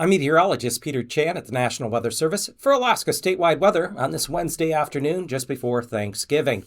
I'm meteorologist Peter Chan at the National Weather Service for Alaska statewide weather on this Wednesday afternoon just before Thanksgiving.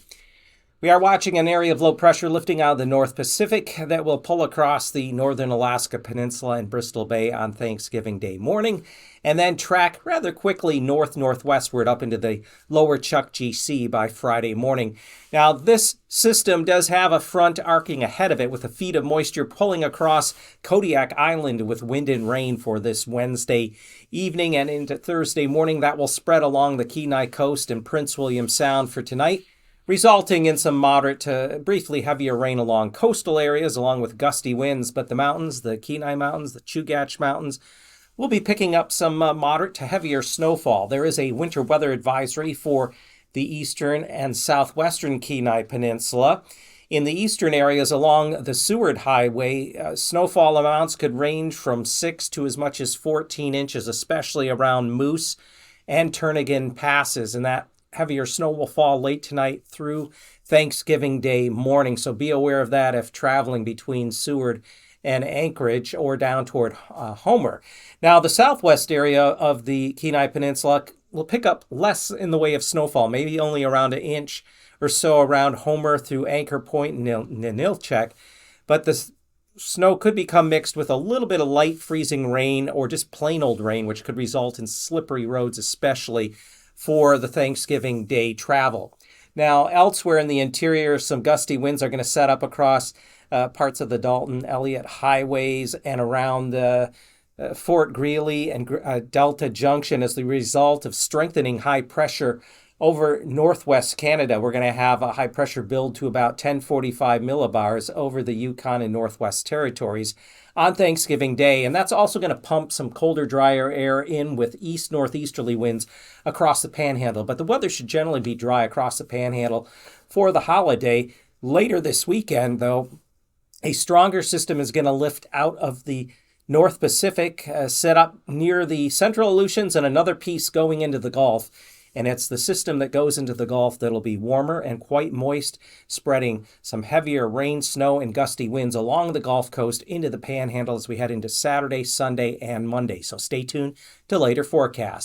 We are watching an area of low pressure lifting out of the North Pacific that will pull across the northern Alaska Peninsula and Bristol Bay on Thanksgiving Day morning, and then track rather quickly north-northwestward up into the lower Chukchi Sea by Friday morning. Now, this system does have a front arcing ahead of it with a feed of moisture pulling across Kodiak Island with wind and rain for this Wednesday evening and into Thursday morning. That will spread along the Kenai Coast and Prince William Sound for tonight, resulting in some moderate to briefly heavier rain along coastal areas along with gusty winds. But the mountains, the Kenai Mountains, the Chugach Mountains, will be picking up some moderate to heavier snowfall. There is a winter weather advisory for the eastern and southwestern Kenai Peninsula. In the eastern areas along the Seward Highway, snowfall amounts could range from 6 to as much as 14 inches, especially around Moose and Turnagain passes, and that heavier snow will fall late tonight through Thanksgiving Day morning, so be aware of that if traveling between Seward and Anchorage or down toward Homer. Now, the southwest area of the Kenai Peninsula will pick up less in the way of snowfall, maybe only around an inch or so around Homer through Anchor Point and Ninilchik, but the snow could become mixed with a little bit of light freezing rain or just plain old rain, which could result in slippery roads, especially for the Thanksgiving Day travel. Now, elsewhere in the interior, some gusty winds are going to set up across parts of the Dalton Elliott highways and around Fort Greely and Delta Junction as the result of strengthening high pressure over northwest Canada. We're going to have a high pressure build to about 1045 millibars over the Yukon and Northwest Territories on Thanksgiving Day. And that's also going to pump some colder, drier air in with east-northeasterly winds across the Panhandle. But the weather should generally be dry across the Panhandle for the holiday. Later this weekend, though, a stronger system is going to lift out of the North Pacific, set up near the central Aleutians, and another piece going into the Gulf. And it's the system that goes into the Gulf that'll be warmer and quite moist, spreading some heavier rain, snow, and gusty winds along the Gulf Coast into the Panhandle as we head into Saturday, Sunday, and Monday. So stay tuned to later forecasts.